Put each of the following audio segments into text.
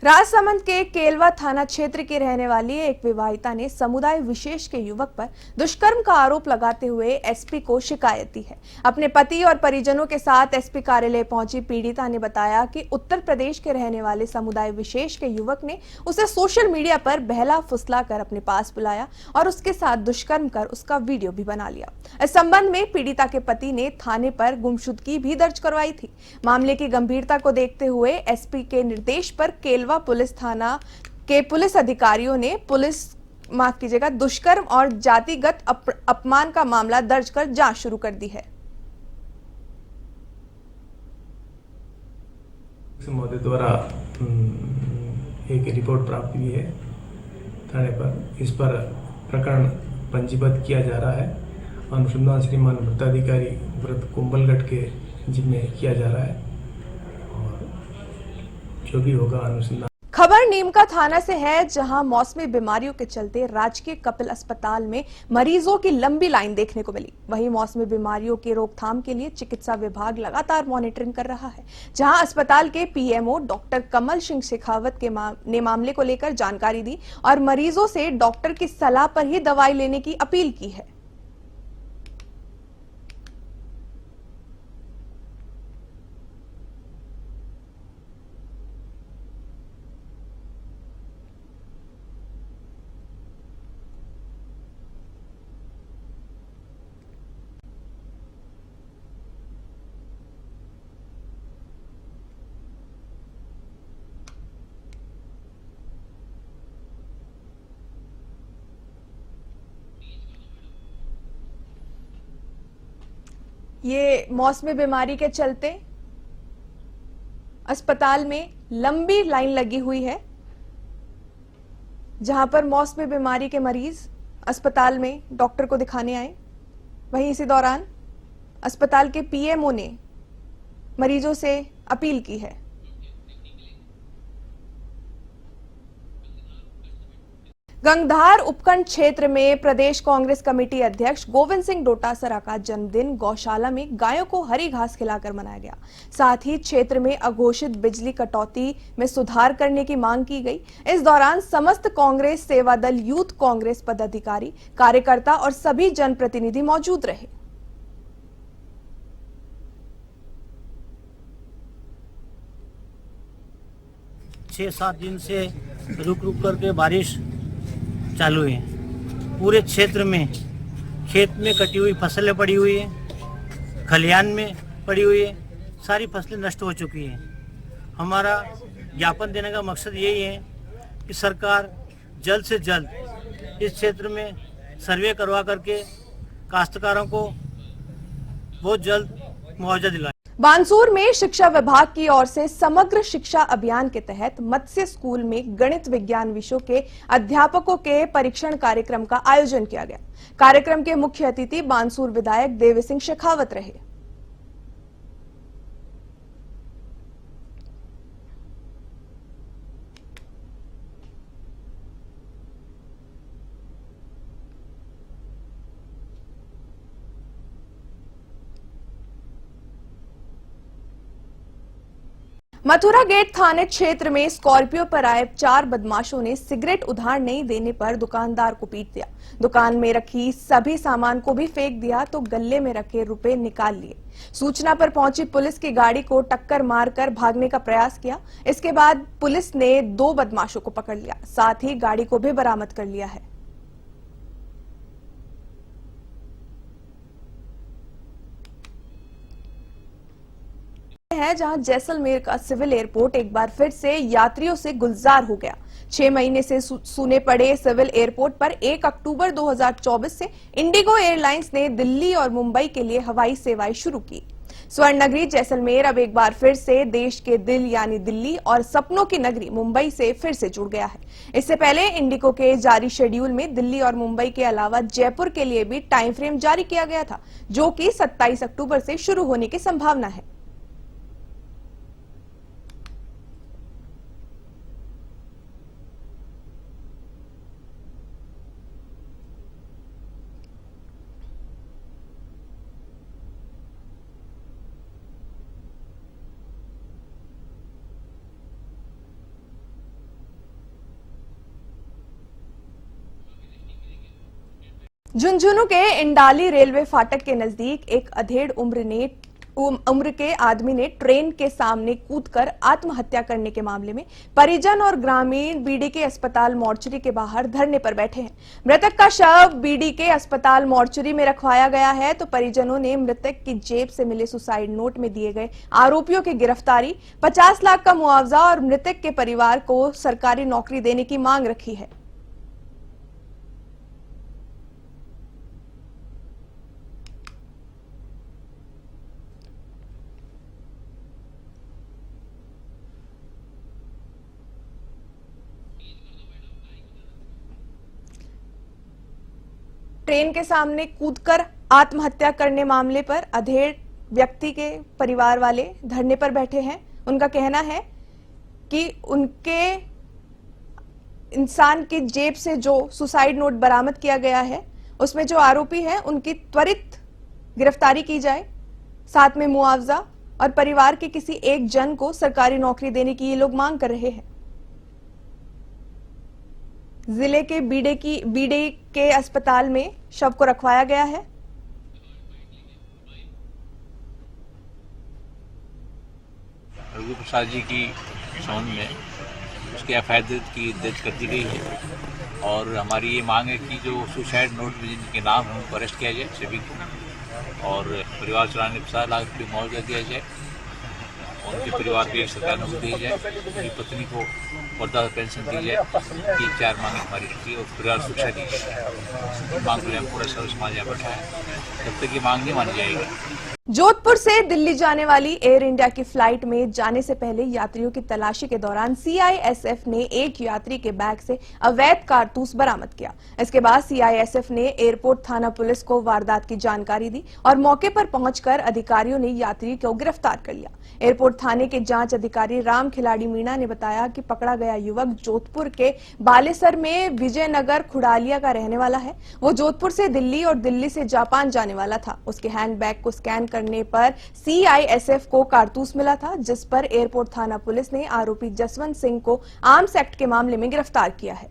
राजसमंद के केलवा थाना क्षेत्र की रहने वाली एक विवाहिता ने समुदाय विशेष के युवक पर दुष्कर्म का आरोप लगाते हुए एसपी को शिकायत दी है। अपने पति और परिजनों के साथ एसपी कार्यालय पहुंची पीड़िता ने बताया कि उत्तर प्रदेश के रहने वाले समुदाय विशेष के युवक ने उसे सोशल मीडिया पर बहला फुसला कर अपने पास बुलाया और उसके साथ दुष्कर्म कर उसका वीडियो भी बना लिया। इस संबंध में पीड़िता के पति ने थाने पर गुमशुदगी भी दर्ज करवाई थी। मामले की गंभीरता को देखते हुए एसपी के निर्देश पर केलवा पुलिस थाना के पुलिस अधिकारियों ने दुष्कर्म और जातिगत अपमान का मामला दर्ज कर जांच शुरू कर दी है। महोदय द्वारा एक रिपोर्ट प्राप्त हुई है थाने पर। इस पर प्रकरण पंजीबद्ध किया जा रहा है। अनुसंधान श्रीमान वृत्ताधिकारी व्रत कुंभलगढ़ के जिम्मे किया जा रहा है और जो भी होगा अनुसंधान। खबर नीमका थाना से है, जहां मौसमी बीमारियों के चलते राजकीय कपिल अस्पताल में मरीजों की लंबी लाइन देखने को मिली। वहीं मौसमी बीमारियों की रोकथाम के लिए चिकित्सा विभाग लगातार मॉनिटरिंग कर रहा है, जहां अस्पताल के पीएमओ डॉक्टर कमल सिंह शेखावत ने मामले को लेकर जानकारी दी और मरीजों से डॉक्टर की सलाह पर ही दवाई लेने की अपील की है। ये मौसमी बीमारी के चलते अस्पताल में लंबी लाइन लगी हुई है, जहां पर मौसमी बीमारी के मरीज अस्पताल में डॉक्टर को दिखाने आए। वहीं इसी दौरान अस्पताल के पीएमओ ने मरीजों से अपील की है। गंगधार उपखंड क्षेत्र में प्रदेश कांग्रेस कमेटी अध्यक्ष गोविंद सिंह डोटासरा का जन्मदिन गौशाला में गायों को हरी घास खिलाकर मनाया गया। साथ ही क्षेत्र में अघोषित बिजली कटौती में सुधार करने की मांग की गई। इस दौरान समस्त कांग्रेस सेवा दल, यूथ कांग्रेस पदाधिकारी, कार्यकर्ता और सभी जनप्रतिनिधि मौजूद रहे। छह सात दिन से रुक रुक करके बारिश चालू है। पूरे क्षेत्र में खेत में कटी हुई फसलें पड़ी हुई है, खलिहान में पड़ी हुई है, सारी फसलें नष्ट हो चुकी हैं। हमारा ज्ञापन देने का मकसद यही है कि सरकार जल्द से जल्द इस क्षेत्र में सर्वे करवा करके काश्तकारों को बहुत जल्द मुआवजा दिलाए। बानसूर में शिक्षा विभाग की ओर से समग्र शिक्षा अभियान के तहत मत्स्य स्कूल में गणित विज्ञान विषयों के अध्यापकों के परीक्षण कार्यक्रम का आयोजन किया गया। कार्यक्रम के मुख्य अतिथि बानसूर विधायक देवी सिंह शेखावत रहे। मथुरा गेट थाने क्षेत्र में स्कॉर्पियो पर आए 4 बदमाशों ने सिगरेट उधार नहीं देने पर दुकानदार को पीट दिया। दुकान में रखी सभी सामान को भी फेंक दिया तो गले में रखे रुपए निकाल लिए। सूचना पर पहुंची पुलिस की गाड़ी को टक्कर मारकर भागने का प्रयास किया। इसके बाद पुलिस ने 2 बदमाशों को पकड़ लिया, साथ ही गाड़ी को भी बरामद कर लिया है। है जहां जैसलमेर का सिविल एयरपोर्ट एक बार फिर से यात्रियों से गुलजार हो गया। 6 महीने से सूने पड़े सिविल एयरपोर्ट पर 1 अक्टूबर 2024 से इंडिगो एयरलाइंस ने दिल्ली और मुंबई के लिए हवाई सेवाएं शुरू की। स्वर्ण नगरी जैसलमेर अब एक बार फिर से देश के दिल यानी दिल्ली और सपनों की नगरी मुंबई से फिर से जुड़ गया है। इससे पहले इंडिगो के जारी शेड्यूल में दिल्ली और मुंबई के अलावा जयपुर के लिए भी टाइम फ्रेम जारी किया गया था, जो कि 27 अक्टूबर से शुरू होने की संभावना है। झुंझुनू के इंडाली रेलवे फाटक के नजदीक एक अधेड़ उम्र के आदमी ने ट्रेन के सामने कूदकर आत्महत्या करने के मामले में परिजन और ग्रामीण बीडीके अस्पताल मोर्चरी के बाहर धरने पर बैठे हैं। मृतक का शव बीडीके अस्पताल मोर्चरी में रखवाया गया है तो परिजनों ने मृतक की जेब से मिले सुसाइड नोट में दिए गए आरोपियों की गिरफ्तारी, 50 लाख का मुआवजा और मृतक के परिवार को सरकारी नौकरी देने की मांग रखी है। ट्रेन के सामने कूदकर आत्महत्या करने मामले पर अधेड़ व्यक्ति के परिवार वाले धरने पर बैठे हैं। उनका कहना है कि उनके इंसान की जेब से जो सुसाइड नोट बरामद किया गया है उसमें जो आरोपी है उनकी त्वरित गिरफ्तारी की जाए, साथ में मुआवजा और परिवार के किसी एक जन को सरकारी नौकरी देने की ये लोग मांग कर रहे हैं। जिले के बीडे के अस्पताल में शव को रखवाया गया है। रघु प्रसाद जी की संबंध में उसके एफआईआर दर्ज कर दी गई है और हमारी ये मांग है कि जो सुसाइड नोट में जिनके नाम है उनको अरेस्ट किया जाए सभी को और परिवार चलाने 50 लाख रुपये मुआवजा दिया जाए, उनके परिवार को एक सरकार नौकरी दी जाए, उनकी पत्नी को वृद्धा पेंशन दी जाए। 3-4 मांगे हमारी रखी और परिवार शिक्षा दी जाए। मांग को पूरा सर्व समाज यहाँ बैठा है, जब तक ये मांग नहीं मानी जाएगी। जोधपुर से दिल्ली जाने वाली एयर इंडिया की फ्लाइट में जाने से पहले यात्रियों की तलाशी के दौरान सीआईएसएफ ने एक यात्री के बैग से अवैध कारतूस बरामद किया। इसके बाद सीआईएसएफ ने एयरपोर्ट थाना पुलिस को वारदात की जानकारी दी और मौके पर पहुंचकर अधिकारियों ने यात्री को गिरफ्तार कर लिया। एयरपोर्ट थाने के जांच अधिकारी राम खिलाड़ी मीणा ने बताया कि पकड़ा गया युवक जोधपुर के बालेसर में विजयनगर खुड़ालिया का रहने वाला है। वो जोधपुर से दिल्ली और दिल्ली से जापान जाने वाला था। उसके हैंडबैग को स्कैन करने पर सीआईएसएफ को कारतूस मिला था, जिस पर एयरपोर्ट थाना पुलिस ने आरोपी जसवंत सिंह को आर्म्स एक्ट के मामले में गिरफ्तार किया है।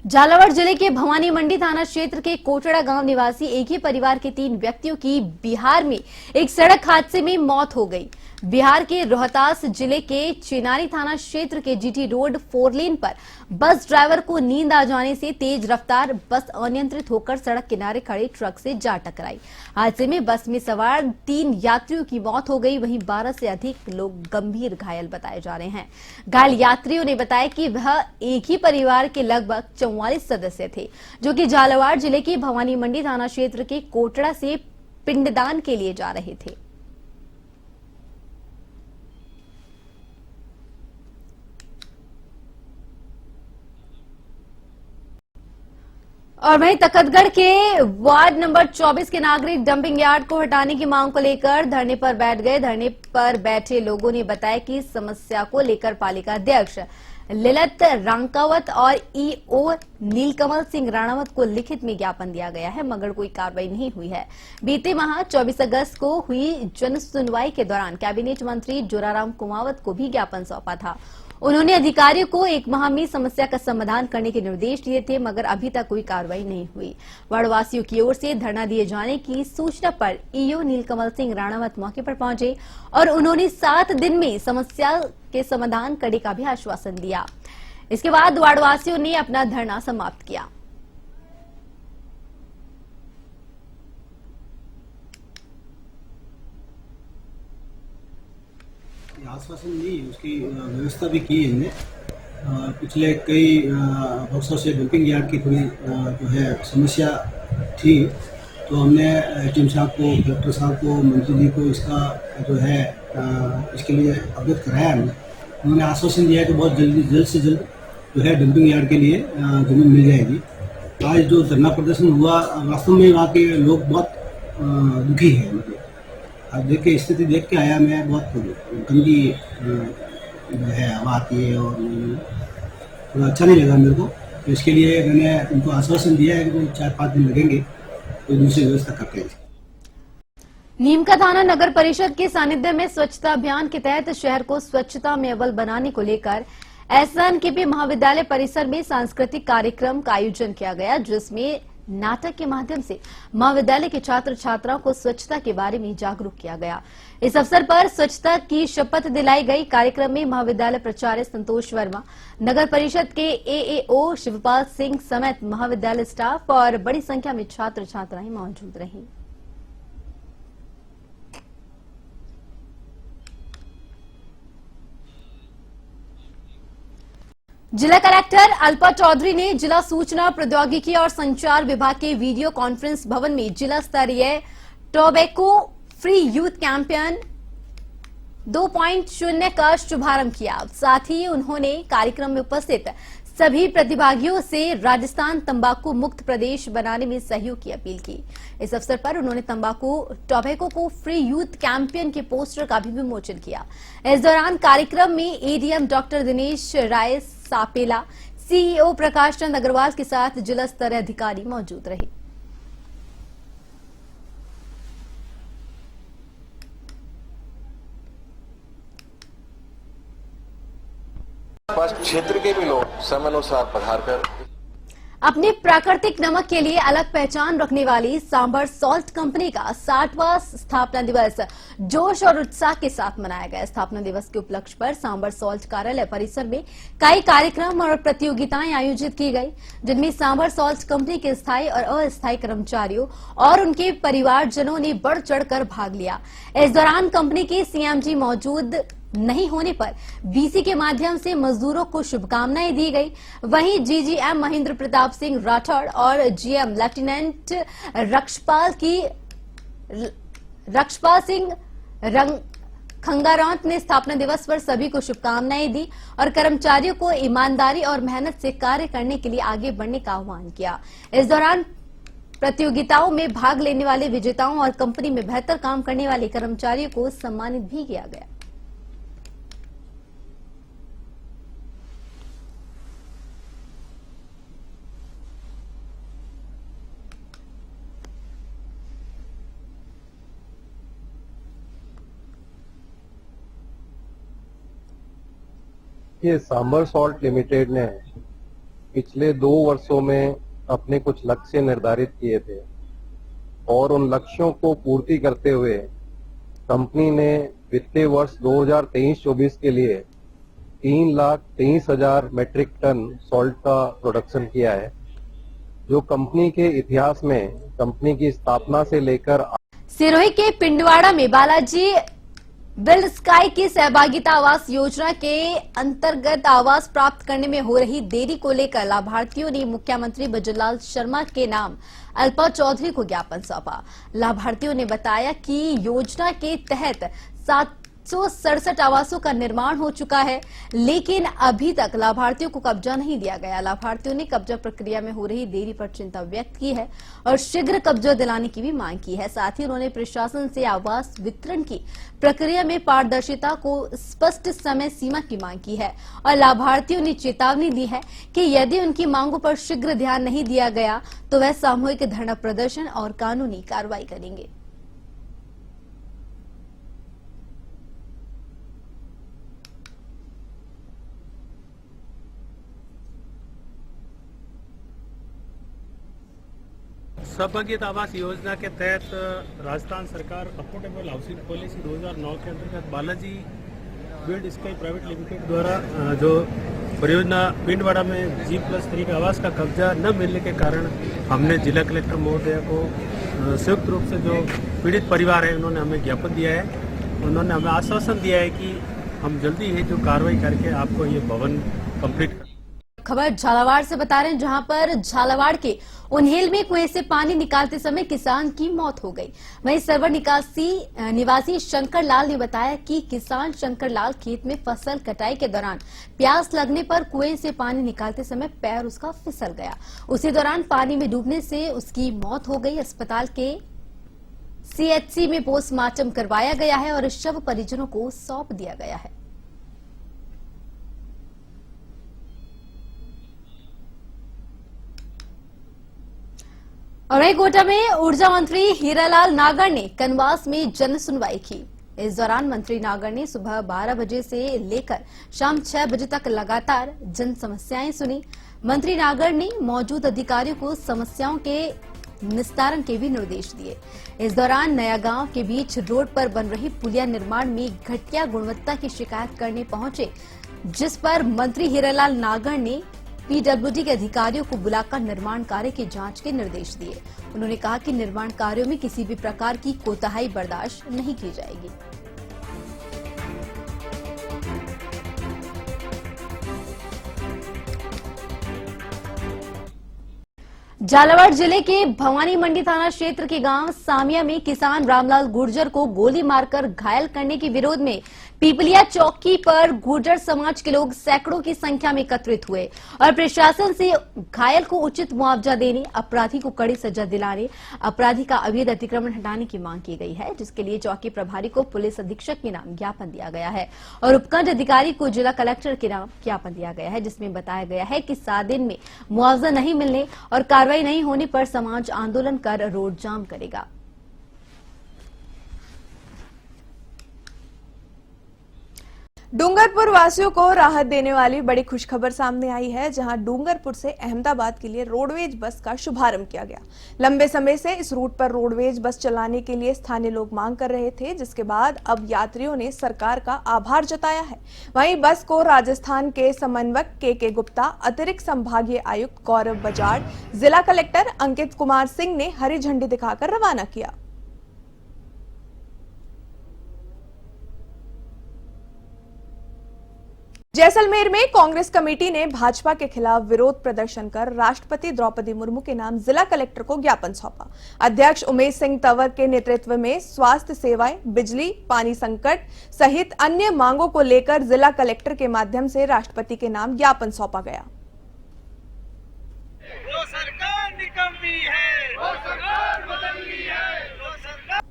झालावाड़ जिले के भवानी मंडी थाना क्षेत्र के कोटड़ा गांव निवासी एक ही परिवार के 3 व्यक्तियों की बिहार में एक सड़क हादसे में मौत हो गई। बिहार के रोहतास जिले के चिनारी थाना क्षेत्र के जीटी रोड 4 लेन पर बस ड्राइवर को नींद आ जाने से तेज रफ्तार बस अनियंत्रित होकर सड़क किनारे खड़े ट्रक से जा टकराई। हादसे में बस में सवार 3 यात्रियों की मौत हो गई, वहीं 12 से अधिक लोग गंभीर घायल बताए जा रहे हैं। घायल यात्रियों ने बताया कि वह एक ही परिवार के लगभग 44 सदस्य थे, जो कि झालावाड़ जिले के भवानी मंडी थाना क्षेत्र के कोटड़ा से पिंडदान के लिए जा रहे थे। और वहीं तखतगढ़ के वार्ड नंबर 24 के नागरिक डंपिंग यार्ड को हटाने की मांग को लेकर धरने पर बैठ गए। धरने पर बैठे लोगों ने बताया कि समस्या को लेकर पालिका अध्यक्ष ललित रांकावत और ईओ नीलकमल सिंह राणावत को लिखित में ज्ञापन दिया गया है, मगर कोई कार्रवाई नहीं हुई है। बीते माह 24 अगस्त को हुई जन सुनवाई के दौरान कैबिनेट मंत्री जोराराम कुमावत को भी ज्ञापन सौंपा था। उन्होंने अधिकारियों को 1 माह में समस्या का समाधान करने के निर्देश दिए थे, मगर अभी तक कोई कार्रवाई नहीं हुई। वार्डवासियों की ओर से धरना दिए जाने की सूचना पर ईओ नीलकमल सिंह राणावत मौके पर पहुंचे और उन्होंने 7 दिन में समस्या के समाधान करने का भी आश्वासन दिया। इसके बाद वार्डवासियों ने अपना धरना समाप्त किया। आश्वासन नहीं, उसकी व्यवस्था भी की हमने। पिछले कई वर्षों से डंपिंग यार्ड की थोड़ी जो है समस्या थी, तो हमने एचएम साहब को, कलेक्टर साहब को, मंत्री जी को इसका जो है इसके लिए अवगत कराया हमने। उन्होंने आश्वासन दिया कि बहुत जल्द से जल्द जो है डंपिंग यार्ड के लिए जमीन मिल जाएगी। आज जो धरना प्रदर्शन हुआ, वास्तव में वहाँ के लोग बहुत दुखी हैं। मतलब अब देख के स्थिति देख के आया मैं, बहुत गंदी जो है हवा आती है और थोड़ा अच्छा नहीं लगा मेरे को। तो इसके लिए मैंने उनको आश्वासन दिया है कि 4-5 दिन लगेंगे, तो दूसरी व्यवस्था करते हैं। नीमका थाना नगर परिषद के सानिध्य में स्वच्छता अभियान के तहत शहर को स्वच्छता में अव्वल बनाने को लेकर एसएनकेपी महाविद्यालय परिसर में सांस्कृतिक कार्यक्रम का आयोजन किया गया, जिसमें नाटक के माध्यम से महाविद्यालय के छात्र छात्राओं को स्वच्छता के बारे में जागरूक किया गया। इस अवसर पर स्वच्छता की शपथ दिलाई गई। कार्यक्रम में महाविद्यालय प्राचार्य संतोष वर्मा, नगर परिषद के एएओ शिवपाल सिंह समेत महाविद्यालय स्टाफ और बड़ी संख्या में छात्र छात्राएं मौजूद रहीं। जिला कलेक्टर अल्पा चौधरी ने जिला सूचना प्रौद्योगिकी और संचार विभाग के वीडियो कॉन्फ्रेंस भवन में जिला स्तरीय टोबैको फ्री यूथ कैंपेन 2.0 का शुभारंभ किया। साथ ही उन्होंने कार्यक्रम में उपस्थित सभी प्रतिभागियों से राजस्थान तंबाकू मुक्त प्रदेश बनाने में सहयोग की अपील की। इस अवसर पर उन्होंने टोबैको को फ्री यूथ कैंपेन के पोस्टर का भी विमोचन किया। इस दौरान कार्यक्रम में ADM doctor Dinesh Rai सापेला, CEO Prakash Chand Agarwal के साथ जिला स्तरीय अधिकारी मौजूद रहे। क्षेत्र के भी लोग समयानुसार पधारकर अपने प्राकृतिक नमक के लिए अलग पहचान रखने वाली सांबर सॉल्ट कंपनी का 60वां स्थापना दिवस जोश और उत्साह के साथ मनाया गया। स्थापना दिवस के उपलक्ष्य पर सांबर सॉल्ट कार्यालय परिसर में कई कार्यक्रम और प्रतियोगिताएं आयोजित की गई, जिनमें सांबर सॉल्ट कंपनी के स्थायी और अस्थायी कर्मचारियों और उनके परिवारजनों ने बढ़ चढ़कर भाग लिया। इस दौरान कंपनी के सीएमडी मौजूद नहीं होने पर बीसी के माध्यम से मजदूरों को शुभकामनाएं दी गई। वहीं जीजीएम महेंद्र प्रताप सिंह राठौड़ और जीएम लेफ्टिनेंट रक्षपाल सिंह खंगारौत ने स्थापना दिवस पर सभी को शुभकामनाएं दी और कर्मचारियों को ईमानदारी और मेहनत से कार्य करने के लिए आगे बढ़ने का आह्वान किया। इस दौरान प्रतियोगिताओं में भाग लेने वाले विजेताओं और कंपनी में बेहतर काम करने वाले कर्मचारियों को सम्मानित भी किया गया। ये सांबर सॉल्ट लिमिटेड ने पिछले 2 वर्षों में अपने कुछ लक्ष्य निर्धारित किए थे और उन लक्ष्यों को पूर्ति करते हुए कंपनी ने वित्तीय वर्ष 2023-24 के लिए 3,23,000 मैट्रिक टन सॉल्ट का प्रोडक्शन किया है, जो कंपनी के इतिहास में कंपनी की स्थापना से लेकर सिरोही के पिंडवाड़ा में बालाजी बिल्ड स्काई की सहभागिता आवास योजना के अंतर्गत आवास प्राप्त करने में हो रही देरी को लेकर लाभार्थियों ने मुख्यमंत्री बजरलाल शर्मा के नाम अल्पा चौधरी को ज्ञापन सौंपा। लाभार्थियों ने बताया कि योजना के तहत 767 आवासों का निर्माण हो चुका है, लेकिन अभी तक लाभार्थियों को कब्जा नहीं दिया गया। लाभार्थियों ने कब्जा प्रक्रिया में हो रही देरी पर चिंता व्यक्त की है और शीघ्र कब्जा दिलाने की भी मांग की है। साथ ही उन्होंने प्रशासन से आवास वितरण की प्रक्रिया में पारदर्शिता को स्पष्ट समय सीमा की मांग की है और लाभार्थियों ने चेतावनी दी है कि यदि उनकी मांगों पर शीघ्र ध्यान नहीं दिया गया तो वह सामूहिक धरना प्रदर्शन और कानूनी कार्रवाई करेंगे। सहभागिता आवास योजना के तहत राजस्थान सरकार अफोर्डेबल हाउसिंग पॉलिसी 2009 के अंतर्गत Balaji build sky private limited द्वारा जो परियोजना पिंडवाड़ा में G+3 का आवास का कब्जा न मिलने के कारण हमने जिला कलेक्टर महोदय को संयुक्त रूप से जो पीड़ित परिवार है उन्होंने हमें ज्ञापन दिया है। उन्होंने हमें आश्वासन दिया है कि हम जल्दी ही जो कार्रवाई करके आपको ये भवन कंप्लीट। खबर झालावाड़ से बता रहे हैं, जहां पर झालावाड़ के उन्हेल में कुएं से पानी निकालते समय किसान की मौत हो गई। वहीं सरवर निवासी शंकर लाल ने बताया कि किसान शंकर लाल खेत में फसल कटाई के दौरान प्यास लगने पर कुएं से पानी निकालते समय पैर उसका फिसल गया। उसी दौरान पानी में डूबने से उसकी मौत हो गई। अस्पताल के सीएचसी में पोस्टमार्टम करवाया गया है और शव परिजनों को सौंप दिया गया है। और वहीं कोटा में ऊर्जा मंत्री हीरालाल नागर ने कनवास में जन सुनवाई की। इस दौरान मंत्री नागर ने सुबह 12 बजे से लेकर शाम 6 बजे तक लगातार जन समस्याएं सुनी। मंत्री नागर ने मौजूद अधिकारियों को समस्याओं के निस्तारण के भी निर्देश दिए। इस दौरान नया गांव के बीच रोड पर बन रही पुलिया निर्माण में घटिया गुणवत्ता की शिकायत करने पहुंचे, जिस पर मंत्री हीरालाल नागर ने पीडब्ल्यूडी के अधिकारियों को बुलाकर निर्माण कार्य की जांच के निर्देश दिए। उन्होंने कहा कि निर्माण कार्यों में किसी भी प्रकार की कोताही बर्दाश्त नहीं की जाएगी। झालावाड़ जिले के भवानी मंडी थाना क्षेत्र के गांव सामिया में किसान रामलाल गुर्जर को गोली मारकर घायल करने के विरोध में पीपलिया चौकी पर गुर्जर समाज के लोग सैकड़ों की संख्या में एकत्रित हुए और प्रशासन से घायल को उचित मुआवजा देने, अपराधी को कड़ी सजा दिलाने, अपराधी का अवैध अतिक्रमण हटाने की मांग की गई है, जिसके लिए चौकी प्रभारी को पुलिस अधीक्षक के नाम ज्ञापन दिया गया है और उपखंड अधिकारी को जिला कलेक्टर के नाम ज्ञापन दिया गया है, जिसमें बताया गया है कि 7 दिन में मुआवजा नहीं मिलने और कार्रवाई नहीं होने पर समाज आंदोलन कर रोड जाम करेगा। डूंगरपुर वासियों को राहत देने वाली बड़ी खुशखबर सामने आई है, जहां डूंगरपुर से अहमदाबाद के लिए रोडवेज बस का शुभारंभ किया गया। लंबे समय से इस रूट पर रोडवेज बस चलाने के लिए स्थानीय लोग मांग कर रहे थे, जिसके बाद अब यात्रियों ने सरकार का आभार जताया है। वहीं बस को राजस्थान के समन्वयक के गुप्ता, अतिरिक्त संभागीय आयुक्त गौरव बजाड़, जिला कलेक्टर अंकित कुमार सिंह ने हरी झंडी दिखाकर रवाना किया। जैसलमेर में कांग्रेस कमेटी ने भाजपा के खिलाफ विरोध प्रदर्शन कर राष्ट्रपति द्रौपदी मुर्मू के नाम जिला कलेक्टर को ज्ञापन सौंपा। अध्यक्ष उमेश सिंह तंवर के नेतृत्व में स्वास्थ्य सेवाएं, बिजली, पानी संकट सहित अन्य मांगों को लेकर जिला कलेक्टर के माध्यम से राष्ट्रपति के नाम ज्ञापन सौंपा गया। वो सरकार निकम्मी है, वो सरकार बदलनी है, वो सरकार।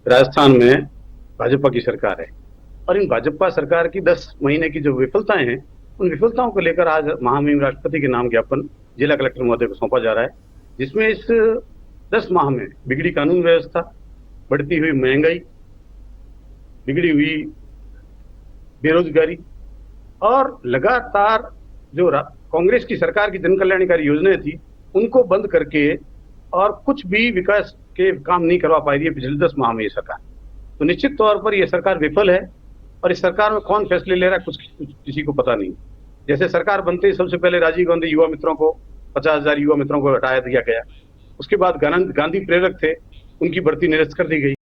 राजस्थान में भाजपा की सरकार है और इन भाजपा सरकार की 10 महीने की जो विफलताएं हैं, उन विफलताओं को लेकर आज महामहिम राष्ट्रपति के नाम ज्ञापन जिला कलेक्टर महोदय को सौंपा जा रहा है, जिसमें इस 10 माह में बिगड़ी कानून व्यवस्था, बढ़ती हुई महंगाई, बिगड़ी हुई बेरोजगारी और लगातार जो कांग्रेस की सरकार की जन कल्याणकारी योजनाएं थी उनको बंद करके और कुछ भी विकास के काम नहीं करवा पाई रही है पिछले 10 माह में ये सरकार। तो निश्चित तौर पर यह सरकार विफल है और इस सरकार में कौन फैसले ले रहा है कुछ किसी को पता नहीं। जैसे सरकार बनते ही सबसे पहले राजीव गांधी युवा मित्रों को 50,000 युवा मित्रों को हटाया दिया गया, उसके बाद गांधी प्रेरक थे उनकी भर्ती निरस्त कर दी गई।